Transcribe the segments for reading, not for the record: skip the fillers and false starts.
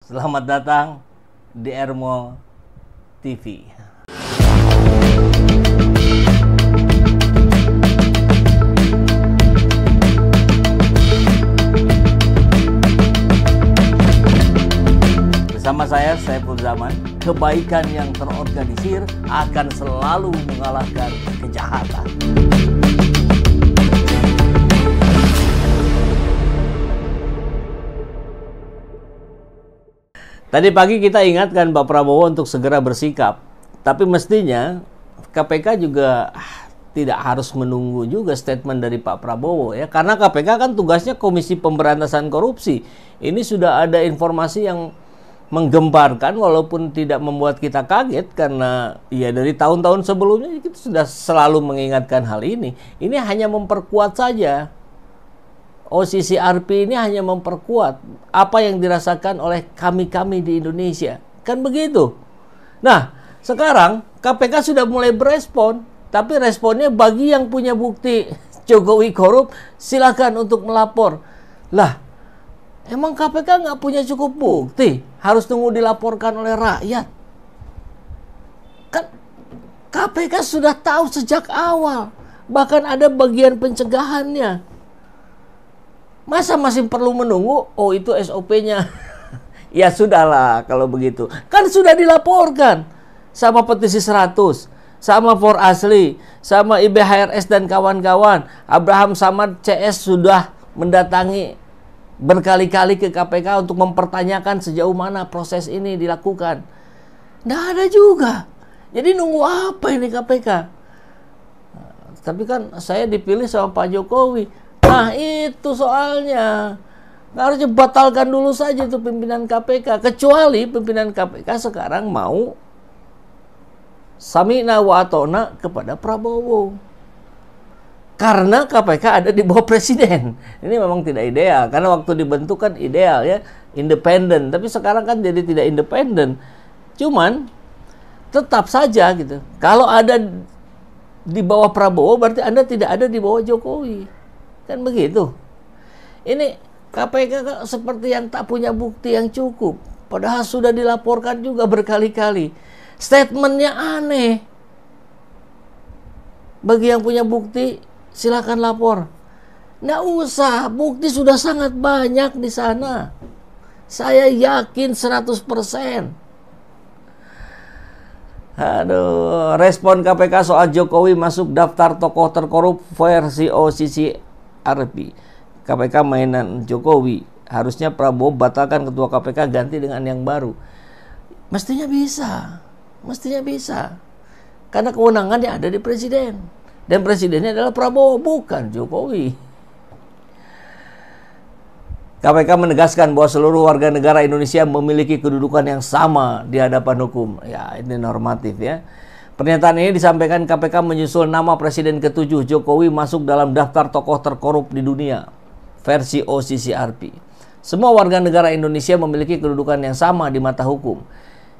Selamat datang di Ermo TV. Bersama saya, Saiful Zaman, kebaikan yang terorganisir akan selalu mengalahkan kejahatan. Tadi pagi kita ingatkan Pak Prabowo untuk segera bersikap. Tapi mestinya KPK juga tidak harus menunggu juga statement dari Pak Prabowo ya. Karena KPK kan tugasnya Komisi Pemberantasan Korupsi. Ini sudah ada informasi yang menggemparkan walaupun tidak membuat kita kaget karena ya dari tahun-tahun sebelumnya kita sudah selalu mengingatkan hal ini. Ini hanya memperkuat saja. OCCRP ini hanya memperkuat apa yang dirasakan oleh kami-kami di Indonesia. Kan begitu. Nah, sekarang KPK sudah mulai berespon. Tapi responnya bagi yang punya bukti Jokowi korup, silakan untuk melapor. Lah, emang KPK nggak punya cukup bukti? Harus tunggu dilaporkan oleh rakyat. Kan KPK sudah tahu sejak awal. Bahkan ada bagian pencegahannya. Masa masih perlu menunggu? Oh, itu SOP-nya. Ya sudahlah kalau begitu. Kan sudah dilaporkan sama petisi 100, sama For Asli, sama IBHRS dan kawan-kawan. Abraham Samad CS sudah mendatangi berkali-kali ke KPK untuk mempertanyakan sejauh mana proses ini dilakukan. Nggak ada juga. Jadi nunggu apa ini KPK? Tapi kan saya dipilih sama Pak Jokowi. Nah itu soalnya. Harusnya batalkan dulu saja itu pimpinan KPK. Kecuali pimpinan KPK sekarang mau sami'na wa ata'na kepada Prabowo. Karena KPK ada di bawah presiden. Ini memang tidak ideal. Karena waktu dibentuk kan ideal ya. Independen. Tapi sekarang kan jadi tidak independen. Cuman tetap saja gitu. Kalau ada di bawah Prabowo berarti Anda tidak ada di bawah Jokowi. Kan begitu. Ini KPK seperti yang tak punya bukti yang cukup. Padahal sudah dilaporkan juga berkali-kali. Statementnya aneh. Bagi yang punya bukti, silakan lapor. Nggak usah, bukti sudah sangat banyak di sana. Saya yakin 100%. Aduh, respon KPK soal Jokowi masuk daftar tokoh terkorup versi OCCRP. KPK mainan Jokowi. Harusnya Prabowo batalkan ketua KPK, ganti dengan yang baru. Mestinya bisa. Mestinya bisa. Karena kewenangannya ada di presiden. Dan presidennya adalah Prabowo, bukan Jokowi. KPK menegaskan bahwa seluruh warga negara Indonesia memiliki kedudukan yang sama di hadapan hukum. Ya, ini normatif ya. Pernyataan ini disampaikan KPK menyusul nama Presiden ke-7 Jokowi masuk dalam daftar tokoh terkorup di dunia versi OCCRP. Semua warga negara Indonesia memiliki kedudukan yang sama di mata hukum.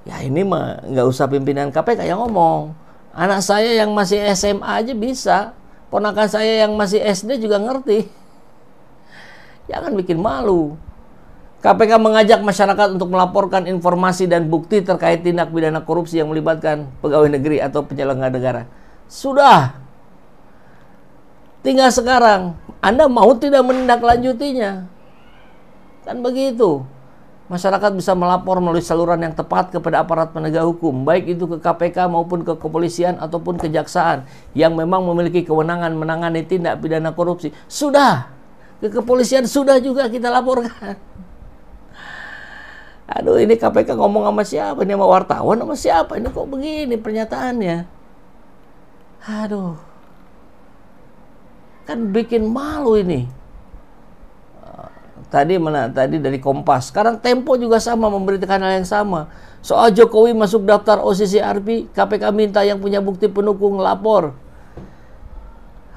Ya ini mah nggak usah pimpinan KPK yang ngomong. Anak saya yang masih SMA aja bisa. Ponakan saya yang masih SD juga ngerti. Jangan bikin malu. KPK mengajak masyarakat untuk melaporkan informasi dan bukti terkait tindak pidana korupsi yang melibatkan pegawai negeri atau penyelenggara negara. Sudah. Tinggal sekarang, Anda mau tidak menindaklanjutinya? Kan begitu. Masyarakat bisa melapor melalui saluran yang tepat kepada aparat penegak hukum, baik itu ke KPK maupun ke kepolisian ataupun kejaksaan yang memang memiliki kewenangan menangani tindak pidana korupsi. Sudah. Ke kepolisian sudah juga kita laporkan. Aduh, ini KPK ngomong sama siapa? Ini sama wartawan sama siapa? Ini kok begini pernyataannya? Aduh. Kan bikin malu ini. Tadi dari Kompas. Sekarang Tempo juga sama memberitakan hal yang sama. Soal Jokowi masuk daftar OCCRP, KPK minta yang punya bukti pendukung lapor.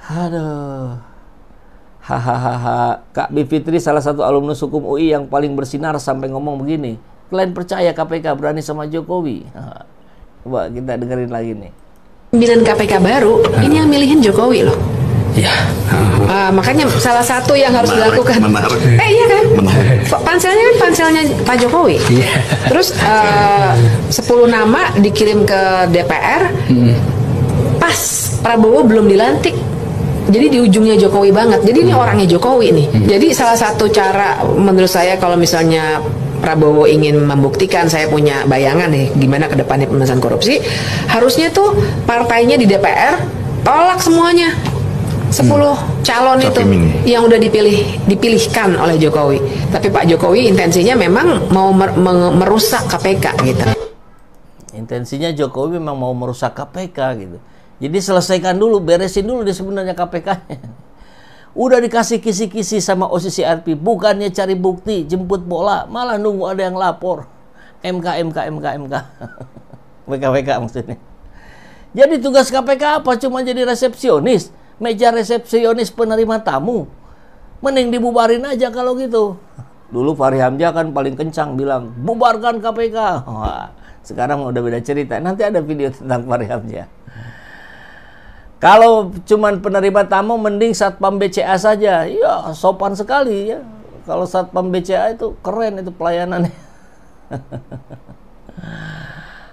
Aduh. Hahaha. Kak Bivitri salah satu alumnus hukum UI yang paling bersinar sampai ngomong begini. Kalian percaya KPK berani sama Jokowi? Coba kita dengerin lagi nih. 9 KPK baru, ini yang milihin Jokowi loh. Ya. Makanya salah satu yang harus dilakukan. Iya kan? Panselnya kan panselnya Pak Jokowi. Iya. Terus 10 nama dikirim ke DPR. Pas Prabowo belum dilantik. Jadi di ujungnya Jokowi banget. Jadi ini orangnya Jokowi nih. Jadi salah satu cara menurut saya kalau misalnya Prabowo ingin membuktikan saya punya bayangan nih gimana ke depannya pemberantasan korupsi, harusnya tuh partainya di DPR tolak semuanya. 10 calon itu yang udah dipilihkan oleh Jokowi. Tapi Pak Jokowi intensinya memang mau merusak KPK gitu. Intensinya Jokowi memang mau merusak KPK gitu. Jadi selesaikan dulu, beresin dulu di sebenarnya KPK-nya. Udah dikasih kisi-kisi sama OCCRP, bukannya cari bukti, jemput bola, malah nunggu ada yang lapor. MK. WK maksudnya. Jadi tugas KPK apa? Cuma jadi resepsionis. Meja resepsionis penerima tamu. Mending dibubarin aja kalau gitu. Dulu Fahri Hamzah kan paling kencang bilang, bubarkan KPK. Wah, sekarang udah beda cerita. Nanti ada video tentang Fahri Hamzah. Kalau cuman penerima tamu, mending Satpam BCA saja. Ya, sopan sekali ya. Kalau Satpam BCA itu keren itu pelayanannya.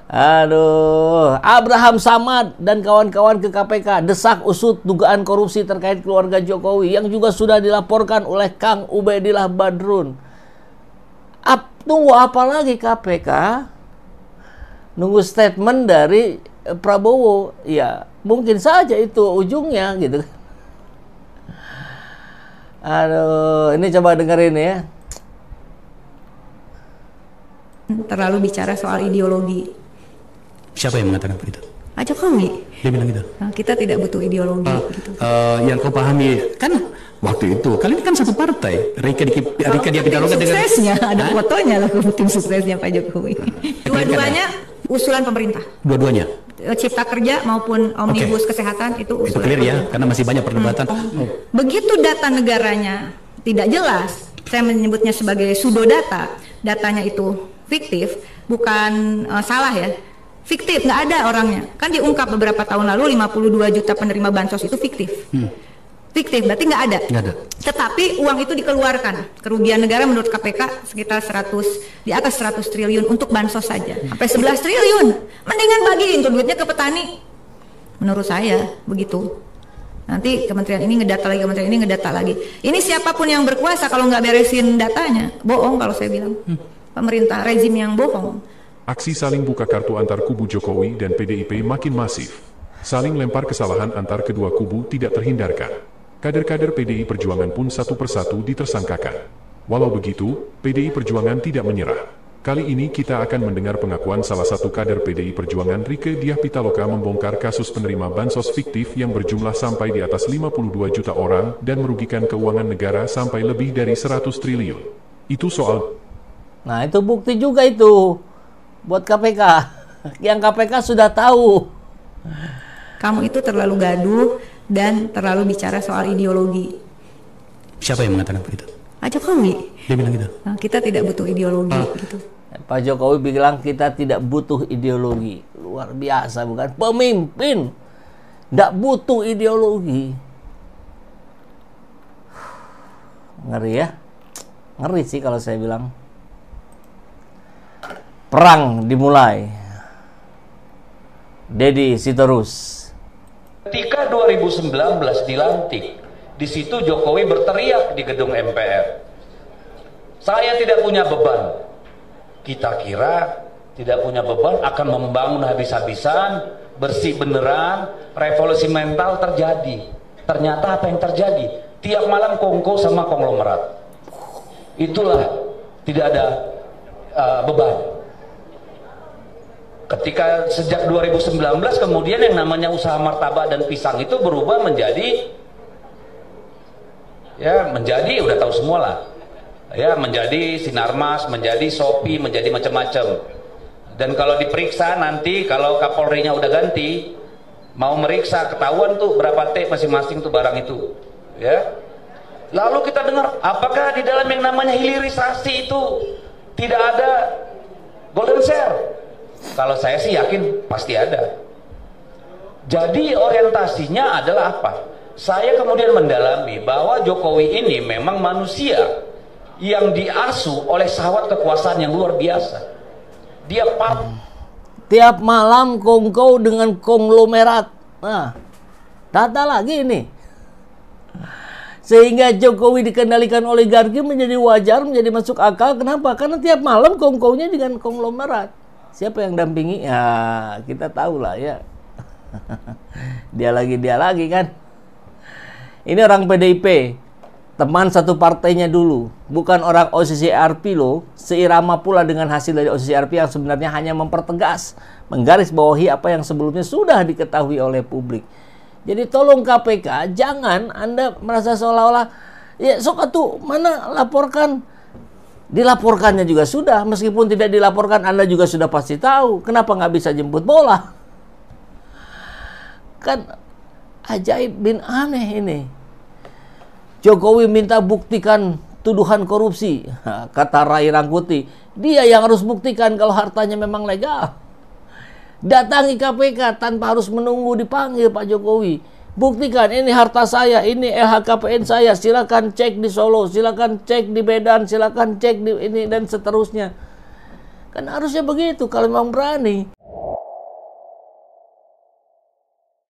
Aduh, Abraham Samad dan kawan-kawan ke KPK desak usut dugaan korupsi terkait keluarga Jokowi yang juga sudah dilaporkan oleh Kang Ubedillah Badrun. Tunggu apa lagi KPK? Nunggu statement dari Prabowo. Ya, mungkin saja itu ujungnya gitu. Aduh, ini coba dengerin ya. Terlalu bicara soal ideologi. Siapa yang mengatakan begitu? Pak Jokowi. Dia bilang gitu. Nah, kita tidak butuh ideologi. Gitu. Yang kau pahami kan waktu itu kalian kan satu partai. Rika dia Pitaloka dengan suksesnya ada fotonya lah tim suksesnya Pak Jokowi. Dua-duanya usulan pemerintah. Dua-duanya. Cipta kerja maupun omnibus kesehatan itu usulan. Itu clear ya, karena masih banyak perdebatan. Begitu data negaranya tidak jelas, saya menyebutnya sebagai pseudo data. Datanya itu fiktif, bukan salah ya. Fiktif, nggak ada orangnya. Kan diungkap beberapa tahun lalu 52 juta penerima bansos itu fiktif. Fiktif, berarti nggak ada. Nggak ada. Tetapi uang itu dikeluarkan. Kerugian negara menurut KPK sekitar di atas 100 triliun untuk bansos saja. Sampai 11 triliun. Mendingan bagiin tuh duitnya ke petani. Menurut saya, begitu. Nanti kementerian ini ngedata lagi, kementerian ini ngedata lagi. Ini siapapun yang berkuasa kalau nggak beresin datanya, bohong kalau saya bilang. Pemerintah, rezim yang bohong. Aksi saling buka kartu antar kubu Jokowi dan PDIP makin masif. Saling lempar kesalahan antar kedua kubu tidak terhindarkan. Kader-kader PDI Perjuangan pun satu persatu ditersangkakan. Walau begitu, PDI Perjuangan tidak menyerah. Kali ini kita akan mendengar pengakuan salah satu kader PDI Perjuangan Rieke Diah Pitaloka membongkar kasus penerima bansos fiktif yang berjumlah sampai di atas 52 juta orang dan merugikan keuangan negara sampai lebih dari 100 triliun. Itu soal... Nah, itu bukti juga itu. Buat KPK, yang KPK sudah tahu. Kamu itu terlalu gaduh dan terlalu bicara soal ideologi. Siapa yang mengatakan begitu? Pak Jokowi. Dia bilang gitu. Nah, kita tidak butuh ideologi. Gitu. Pak Jokowi bilang kita tidak butuh ideologi. Luar biasa bukan? Pemimpin tidak butuh ideologi. Ngeri ya? Ngeri sih kalau saya bilang. Perang dimulai. Dedi Sitorus. Ketika 2019 dilantik, di situ Jokowi berteriak di gedung MPR. Saya tidak punya beban. Kita kira tidak punya beban akan membangun habis-habisan, bersih beneran, revolusi mental terjadi. Ternyata apa yang terjadi? Tiap malam kongko sama konglomerat. Itulah tidak ada beban. Ketika sejak 2019 kemudian yang namanya usaha martabak dan pisang itu berubah menjadi udah tahu semua lah ya, menjadi Sinarmas, menjadi Shopee, menjadi macam-macam. Dan kalau diperiksa nanti kalau Kapolrinya udah ganti mau meriksa ketahuan tuh berapa T masing-masing tuh barang itu ya. Lalu kita dengar apakah di dalam yang namanya hilirisasi itu tidak ada golden share? Kalau saya sih yakin pasti ada. Jadi orientasinya adalah apa? saya kemudian mendalami bahwa Jokowi ini memang manusia yang diasuh oleh syahwat kekuasaan yang luar biasa. Dia tiap malam kongkow dengan konglomerat. Nah, data lagi ini. Sehingga Jokowi dikendalikan oligarki menjadi wajar, menjadi masuk akal. Kenapa? Karena tiap malam kongkownya dengan konglomerat. Siapa yang dampingi? Ya, kita tahu lah ya. Dia lagi kan. Ini orang PDIP, teman satu partainya dulu, bukan orang OCCRP loh. Seirama pula dengan hasil dari OCCRP yang sebenarnya hanya mempertegas, menggarisbawahi apa yang sebelumnya sudah diketahui oleh publik. Jadi tolong KPK, jangan Anda merasa seolah-olah ya sok atuh mana laporkan. Dilaporkannya juga sudah, meskipun tidak dilaporkan Anda juga sudah pasti tahu. Kenapa nggak bisa jemput bola? Kan ajaib bin aneh ini. Jokowi minta buktikan tuduhan korupsi, kata Ray Rangkuti. Dia yang harus buktikan kalau hartanya memang legal. Datangi KPK tanpa harus menunggu dipanggil Pak Jokowi. Buktikan ini harta saya, ini LHKPN saya. Silakan cek di Solo, silakan cek di Medan, silakan cek di ini dan seterusnya. Kan harusnya begitu kalau memang berani.